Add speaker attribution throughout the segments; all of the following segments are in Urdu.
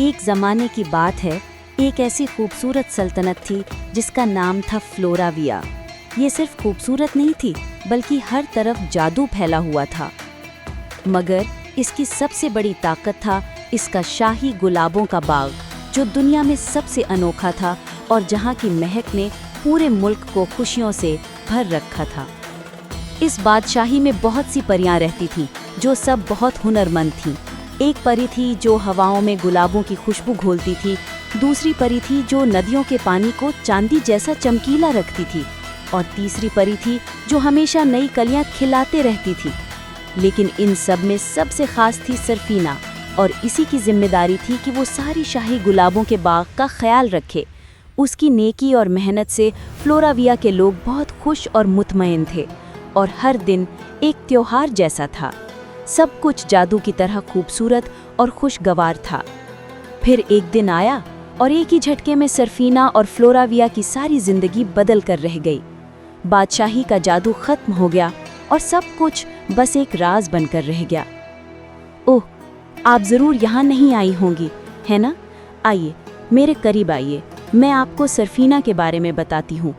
Speaker 1: ایک زمانے کی بات ہے، ایک ایسی خوبصورت سلطنت تھی جس کا نام تھا فلوراویا۔ یہ صرف خوبصورت نہیں تھی بلکہ ہر طرف جادو پھیلا ہوا تھا، مگر اس کی سب سے بڑی طاقت تھا اس کا شاہی گلابوں کا باغ، جو دنیا میں سب سے انوکھا تھا اور جہاں کی مہک نے پورے ملک کو خوشیوں سے بھر رکھا تھا۔ اس بادشاہی میں بہت سی پریاں رہتی تھیں جو سب بہت ہنرمند تھیں۔ ایک پری تھی جو ہواؤں میں گلابوں کی خوشبو گھولتی تھی، دوسری پری تھی جو ندیوں کے پانی کو چاندی جیسا چمکیلا رکھتی تھی، اور تیسری پری تھی جو ہمیشہ نئی کلیاں کھلاتے رہتی تھی۔ لیکن ان سب میں سب سے خاص تھی سرفینہ، اور اسی کی ذمہ داری تھی کہ وہ ساری شاہی گلابوں کے باغ کا خیال رکھے۔ اس کی نیکی اور محنت سے فلوراویا کے لوگ بہت خوش اور مطمئن تھے، اور ہر دن ایک تہوار جیسا تھا۔ سب کچھ جادو کی طرح خوبصورت اور خوشگوار تھا۔ پھر ایک دن آیا اور ایک ہی جھٹکے میں سرفینہ اور فلوراویا کی ساری زندگی بدل کر رہ گئی۔ بادشاہی کا جادو ختم ہو گیا اور سب کچھ بس ایک راز بن کر رہ گیا۔ اوہ، آپ ضرور یہاں نہیں آئی ہوں گی، ہے نا؟ آئیے، میرے قریب آئیے، میں آپ کو سرفینہ کے بارے میں بتاتی ہوں۔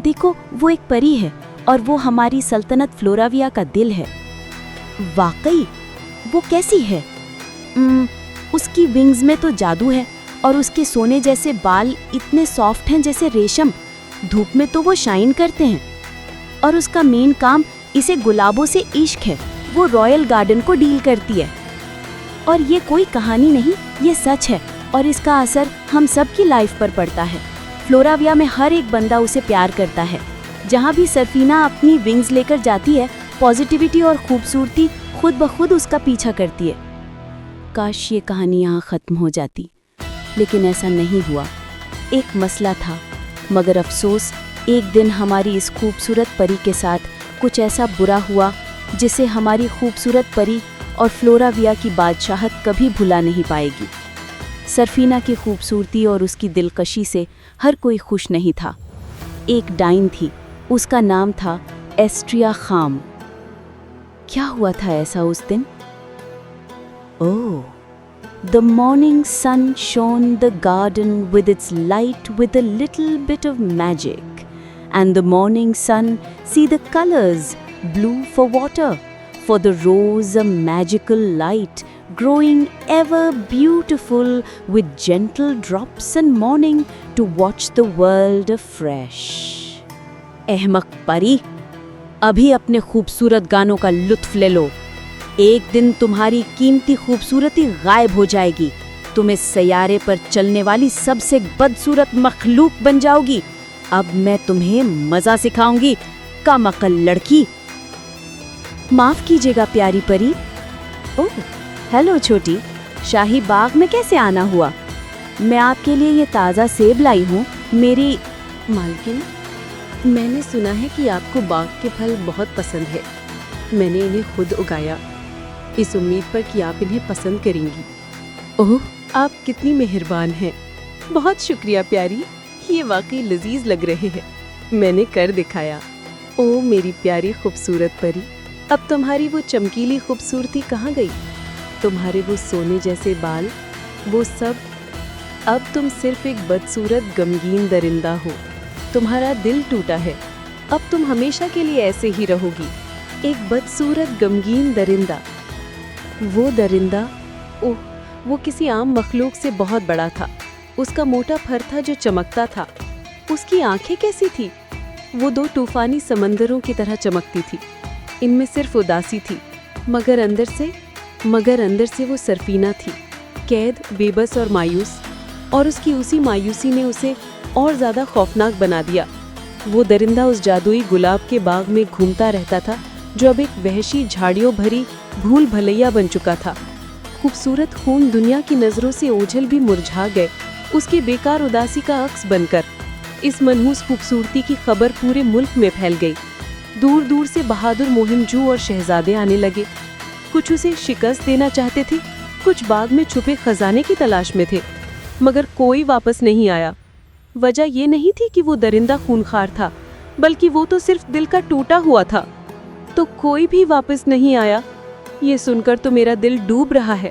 Speaker 1: دیکھو، وہ ایک پری ہے اور وہ ہماری سلطنت فلوراویا کا دل ہے۔ واقعی؟ وہ کیسی ہے؟ اس کی ونگز میں تو جادو ہے، اور اس کے سونے جیسے بال اتنے سافٹ ہیں جیسے ریشم، دھوپ میں تو وہ شائن کرتے ہیں۔ اور اس کا مین کام اسے گلابوں سے عشق ہے، وہ رائل گارڈن کو ڈیل کرتی ہے۔ اور یہ کوئی کہانی نہیں، یہ سچ ہے، اور اس کا اثر ہم سب کی لائف پر پڑتا ہے۔ فلوراویا میں ہر ایک بندہ اسے پیار کرتا ہے۔ جہاں بھی سرفینہ اپنی ونگز لے کر جاتی ہے، پازیٹیوٹی اور خوبصورتی خود بخود اس کا پیچھا کرتی ہے۔ کاش یہ کہانی یہاں ختم ہو جاتی، لیکن ایسا نہیں ہوا۔ ایک مسئلہ تھا، مگر افسوس ایک دن ہماری اس خوبصورت پری کے ساتھ کچھ ایسا برا ہوا جسے ہماری خوبصورت پری اور فلوراویا کی بادشاہت کبھی بھلا نہیں پائے گی۔ سرفینہ کی خوبصورتی اور اس کی دلکشی سے ہر کوئی خوش نہیں تھا۔ ایک ڈائن تھی، اس کا نام تھا ایسٹریا خام۔ کیا ہوا تھا ایسا اس دن؟ The morning sun shone the garden with its light with a little bit of magic. And the morning sun see the colors, blue for water, for the rose a magical light, growing ever beautiful with gentle drops and morning to watch the world afresh. احمق پری، ابھی اپنے خوبصورت گانوں کا لطف لے لو۔ ایک دن تمہاری قیمتی خوبصورتی غائب ہو جائے گی، تم اس سیارے پر چلنے والی سب سے بدصورت مخلوق بن جاؤ گی۔ اب میں تمہیں مزہ سکھاؤں گی، کم عقل لڑکی۔ معاف کیجیے گا پیاری پری۔ اوہ، ہیلو چھوٹی، شاہی باغ میں کیسے آنا ہوا؟ میں آپ کے لیے یہ تازہ سیب لائی ہوں۔ میری
Speaker 2: مالکن، میں نے سنا ہے کہ آپ کو باغ کے پھل بہت پسند ہے۔ میں نے انہیں خود اگایا، اس امید پر کہ آپ انہیں پسند کریں گی۔ اوہ، آپ کتنی مہربان ہیں۔ بہت شکریہ پیاری، یہ واقعی لذیذ لگ رہے ہیں۔ میں نے کر دکھایا۔ او میری پیاری خوبصورت پری، اب تمہاری وہ چمکیلی خوبصورتی کہاں گئی؟ تمہارے وہ سونے جیسے بال، وہ سب؟ اب تم صرف ایک بدصورت غمگین درندہ ہو۔ تمہارا دل ٹوٹا ہے، اب تم ہمیشہ کے لیے ایسے ہی رہو گی، ایک بدصورت غمگین درندہ۔ وہ درندہ، اوہ، وہ کسی عام مخلوق سے بہت بڑا تھا۔ اس کا موٹا پھر تھا جو چمکتا تھا۔ اس کی آنکھیں کیسی تھی؟ وہ دو طوفانی سمندروں کی طرح چمکتی تھی۔ ان میں صرف اداسی تھی، مگر اندر سے وہ سرفینہ تھی، قید، بے بس اور مایوس، اور اس کی اسی مایوسی نے اسے اور زیادہ خوفناک بنا دیا۔ وہ درندہ اس جادوئی گلاب کے باغ میں گھومتا رہتا تھا جو اب ایک وحشی جھاڑیوں بھری بھول بھلیا بن چکا تھا۔ خوبصورت خون دنیا کی نظروں سے اوجھل بھی مرجھا گئے، اس کی بیکار اداسی کا عکس بن کر۔ اس منحوس خوبصورتی کی خبر پورے ملک میں پھیل گئی۔ دور دور سے بہادر مہم جو اور شہزادے آنے لگے۔ کچھ اسے شکست دینا چاہتے تھے، کچھ باغ میں چھپے خزانے کی تلاش میں تھے، مگر کوئی واپس نہیں آیا۔ وجہ یہ نہیں تھی کہ وہ درندہ خونخوار تھا، بلکہ وہ تو صرف دل کا ٹوٹا ہوا تھا۔ تو کوئی بھی واپس نہیں آیا۔ یہ سن کر تو میرا دل ڈوب رہا ہے۔